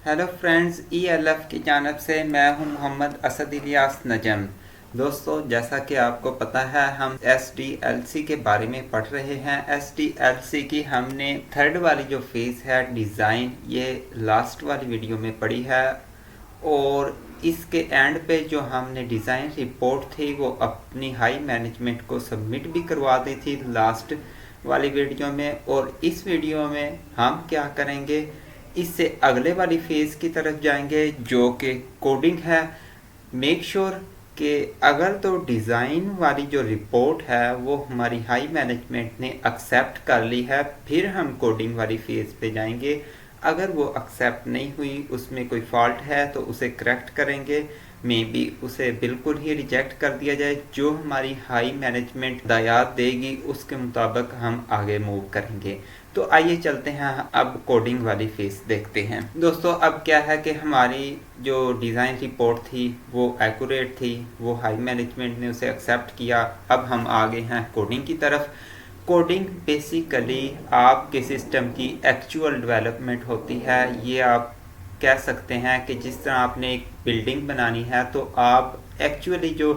Hello friends, ELF की जानब से मैं हूं मोहम्मद असद इलियास नजम। दोस्तों, जैसा कि आपको पता है हम SDLC के बारे में पढ़ रहे हैं। SDLC की हमने थर्ड वाली जो फेज़ है डिज़ाइन, ये लास्ट वाली वीडियो में पढ़ी है। और इसके एंड पे जो हमने डिज़ाइन रिपोर्ट थी वो अपनी हाई मैनेजमेंट को सबमिट भी करवा दी थी लास्ट वाली वीडियो में। और इस वीडियो में हम क्या करेंगे, इससे अगले वाली फेज़ की तरफ जाएंगे जो कि कोडिंग है। मेक श्योर कि अगर तो डिज़ाइन वाली जो रिपोर्ट है वो हमारी हाई मैनेजमेंट ने एक्सेप्ट कर ली है, फिर हम कोडिंग वाली फेज़ पे जाएंगे। अगर वो एक्सेप्ट नहीं हुई, उसमें कोई फॉल्ट है तो उसे करेक्ट करेंगे। मे बी उसे बिल्कुल ही रिजेक्ट कर दिया जाए। जो हमारी हाई मैनेजमेंट हिदायत देगी उसके मुताबिक हम आगे मूव करेंगे। तो आइए चलते हैं, अब कोडिंग वाली फेज़ देखते हैं। दोस्तों, अब क्या है कि हमारी जो डिज़ाइन रिपोर्ट थी वो एक्यूरेट थी, वो हाई मैनेजमेंट ने उसे एक्सेप्ट किया। अब हम आगे हैं कोडिंग की तरफ। कोडिंग बेसिकली आपके सिस्टम की एक्चुअल डेवलपमेंट होती है। ये आप कह सकते हैं कि जिस तरह आपने एक बिल्डिंग बनानी है तो आप एक्चुअली जो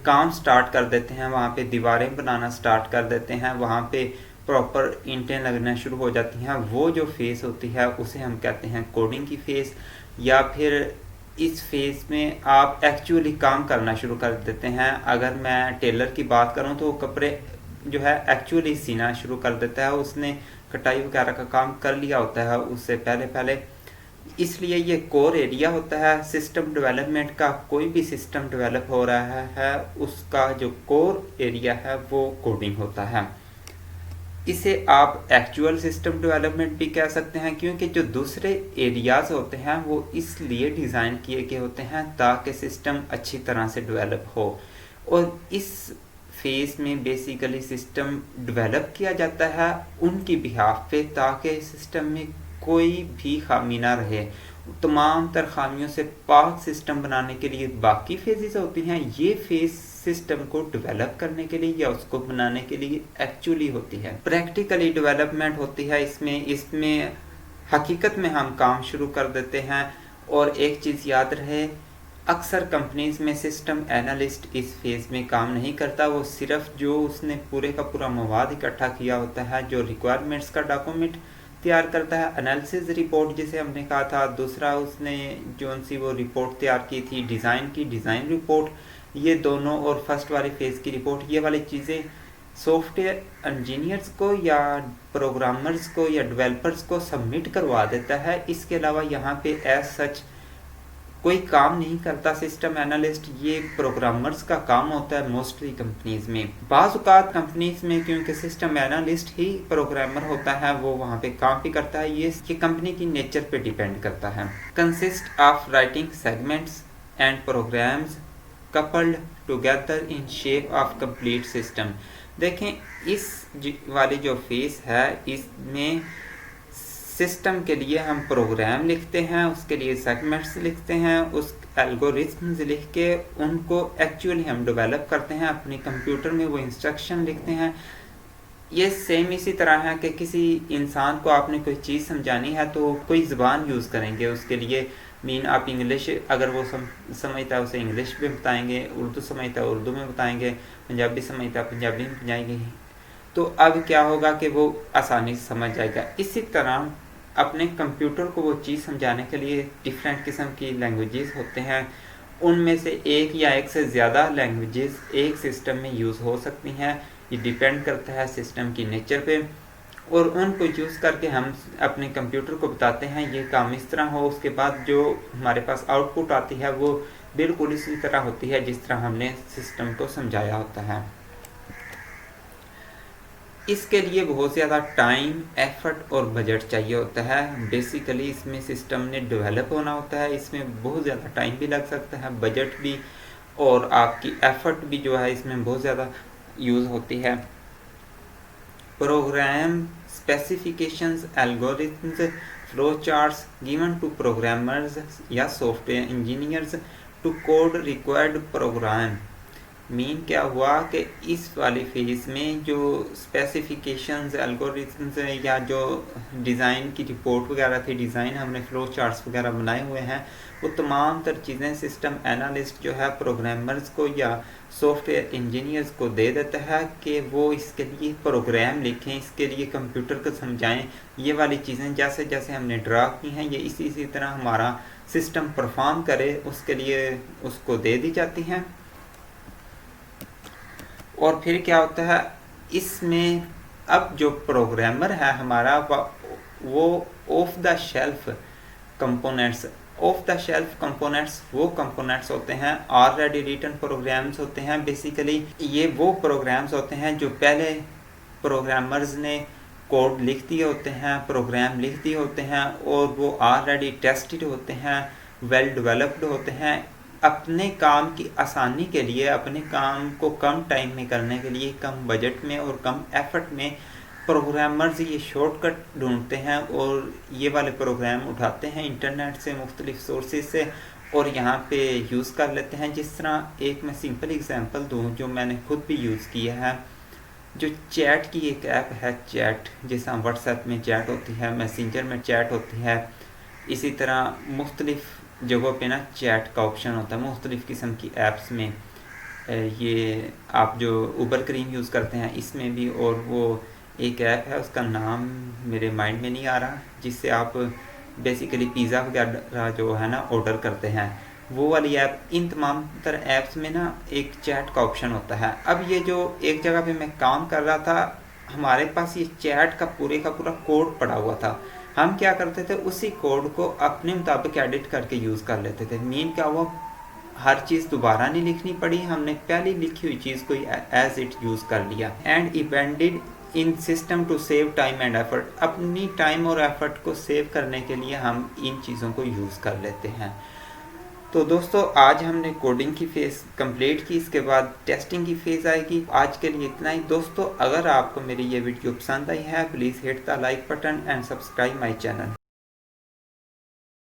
काम स्टार्ट कर देते हैं, वहाँ पे दीवारें बनाना स्टार्ट कर देते हैं, वहाँ पे प्रॉपर ईंटें लगना शुरू हो जाती हैं। वो जो फेज़ होती है उसे हम कहते हैं कोडिंग की फेज़। या फिर इस फेज़ में आप एक्चुअली काम करना शुरू कर देते हैं। अगर मैं टेलर की बात करूं तो वो कपड़े जो है एक्चुअली सीना शुरू कर देता है, उसने कटाई वगैरह का काम कर लिया होता है उससे पहले पहले। इसलिए ये कोर एरिया होता है सिस्टम डेवलपमेंट का। कोई भी सिस्टम डेवलप हो रहा है उसका जो कोर एरिया है वो कोडिंग होता है। इसे आप एक्चुअल सिस्टम डेवलपमेंट भी कह सकते हैं, क्योंकि जो दूसरे एरियाज होते हैं वो इसलिए डिज़ाइन किए गए होते हैं ताकि सिस्टम अच्छी तरह से डेवलप हो। और इस फेज़ में बेसिकली सिस्टम डेवलप किया जाता है उनकी बिहाफ पे, ताकि सिस्टम में कोई भी खामी ना रहे। तमाम तर खामियों से पाक सिस्टम बनाने के लिए बाकी फेजेस होती हैं, ये फेज सिस्टम को डेवलप करने के लिए या उसको बनाने के लिए एक्चुअली होती है। प्रैक्टिकली डेवलपमेंट होती है इसमें इसमें हकीकत में हम काम शुरू कर देते हैं। और एक चीज़ याद रहे, अक्सर कंपनीज में सिस्टम एनालिस्ट इस फेज़ में काम नहीं करता। वो सिर्फ जो उसने पूरे का पूरा मवाद इकट्ठा किया होता है, जो रिक्वायरमेंट्स का डॉक्यूमेंट तैयार करता है, एनालिसिस रिपोर्ट जिसे हमने कहा था। दूसरा उसने जो सी वो रिपोर्ट तैयार की थी डिज़ाइन की, डिज़ाइन रिपोर्ट। ये दोनों और फर्स्ट वाली फेज़ की रिपोर्ट, ये वाली चीज़ें सॉफ्टवेयर इंजीनियर्स को या प्रोग्रामर्स को या डेवलपर्स को सबमिट करवा देता है। इसके अलावा यहाँ पे एज सच कोई काम नहीं करता सिस्टम एनालिस्ट। ये प्रोग्रामर्स का काम होता है मोस्टली कंपनीज में। बाज़ औक़ात कंपनीज में क्योंकि सिस्टम एनालिस्ट ही प्रोग्रामर होता है, वो वहाँ पे काम भी करता है। ये कंपनी की नेचर पे डिपेंड करता है। Consist of writing segments and programs coupled together in shape of complete system. देखें, इस वाली जो फेस है इसमें सिस्टम के लिए हम प्रोग्राम लिखते हैं, उसके लिए सेगमेंट्स लिखते हैं, उस एल्गोरिथम्स लिख के उनको एक्चुअली हम डेवलप करते हैं अपने कंप्यूटर में, वो इंस्ट्रक्शन लिखते हैं। ये सेम इसी तरह है कि किसी इंसान को आपने कोई चीज़ समझानी है तो कोई ज़बान यूज़ करेंगे उसके लिए। मीन आप इंग्लिश, अगर वो समझता है उसे इंग्लिश में बताएंगे, उर्दू समझता है उर्दू में बताएंगे, पंजाबी समझता है पंजाबी में बताएंगे। तो अब क्या होगा कि वो आसानी से समझ जाएगा। इसी तरह अपने कंप्यूटर को वो चीज़ समझाने के लिए डिफरेंट किस्म की लैंग्वेजेस होते हैं। उनमें से एक या एक से ज़्यादा लैंग्वेजेस एक सिस्टम में यूज़ हो सकती हैं। ये डिपेंड करता है सिस्टम की नेचर पे। और उनको यूज़ करके हम अपने कंप्यूटर को बताते हैं ये काम इस तरह हो। उसके बाद जो हमारे पास आउटपुट आती है वो बिल्कुल इसी तरह होती है जिस तरह हमने सिस्टम को समझाया होता है। इसके लिए बहुत ज़्यादा टाइम, एफर्ट और बजट चाहिए होता है। बेसिकली इसमें सिस्टम ने डेवलप होना होता है, इसमें बहुत ज़्यादा टाइम भी लग सकता है, बजट भी, और आपकी एफर्ट भी जो है इसमें बहुत ज़्यादा यूज़ होती है। Program specifications, algorithms, flow charts given to programmers या software engineers to code required program. Mean क्या हुआ कि इस वाली फेज में जो स्पेसिफिकेशंस एल्गोरिथम्स या जो डिज़ाइन की रिपोर्ट वगैरह थी, डिज़ाइन हमने फ्लो चार्ट्स वगैरह बनाए हुए हैं, वो तमाम तर चीज़ें सिस्टम एनालिस्ट जो है प्रोग्रामर्स को या सॉफ्टवेयर इंजीनियर्स को दे देता है कि वो इसके लिए प्रोग्राम लिखें, इसके लिए कंप्यूटर को समझाएं। ये वाली चीज़ें जैसे जैसे हमने ड्रा की हैं ये इसी तरह हमारा सिस्टम परफॉर्म करे उसके लिए उसको दे दी जाती हैं। और फिर क्या होता है इसमें, अब जो प्रोग्रामर है हमारा वो ऑफ द शेल्फ कंपोनेंट्स वो कंपोनेंट्स होते हैं, ऑलरेडी रिटन प्रोग्राम्स होते हैं। बेसिकली ये वो प्रोग्राम्स होते हैं जो पहले प्रोग्रामर्स ने कोड लिख दिए होते हैं, प्रोग्राम लिख दिए होते हैं और वो ऑलरेडी टेस्टेड होते हैं, वेल डेवलप्ड होते हैं। अपने काम की आसानी के लिए, अपने काम को कम टाइम में करने के लिए, कम बजट में और कम एफर्ट में प्रोग्रामर्स ये शॉर्टकट ढूंढते हैं और ये वाले प्रोग्राम उठाते हैं इंटरनेट से, मुख्तलिफ सोर्सेज से और यहाँ पे यूज़ कर लेते हैं। जिस तरह एक मैं सिंपल एग्जांपल दूँ जो मैंने खुद भी यूज़ किया है, जो चैट की एक ऐप है, चैट जैसा व्हाट्सएप में चैट होती है, मैसेंजर में चैट होती है, इसी तरह मुख्तलिफ जगहों पे ना चैट का ऑप्शन होता है मुख्तलिफ किस्म की ऐप्स में। ये आप जो उबर क्रीम यूज़ करते हैं इसमें भी, और वो एक ऐप है उसका नाम मेरे माइंड में नहीं आ रहा, जिससे आप बेसिकली पिज़्ज़ा वगैरह जो है ना ऑर्डर करते हैं, वो वाली ऐप। इन तमाम तरह ऐप्स में ना एक चैट का ऑप्शन होता है। अब ये जो एक जगह पे मैं काम कर रहा था, हमारे पास ये चैट का पूरा कोड पड़ा हुआ था। हम क्या करते थे, उसी कोड को अपने मुताबिक एडिट करके यूज़ कर लेते थे। मीन क्या हुआ, हर चीज़ दोबारा नहीं लिखनी पड़ी, हमने पहले लिखी हुई चीज़ को एज इट यूज़ कर लिया। And invented in system to save time and effort, अपनी टाइम और एफर्ट को सेव करने के लिए हम इन चीज़ों को यूज़ कर लेते हैं। तो दोस्तों आज हमने कोडिंग की फेज़ कंप्लीट की, इसके बाद टेस्टिंग की फेज़ आएगी। आज के लिए इतना ही दोस्तों। अगर आपको मेरी ये वीडियो पसंद आई है please hit the like button and subscribe my channel.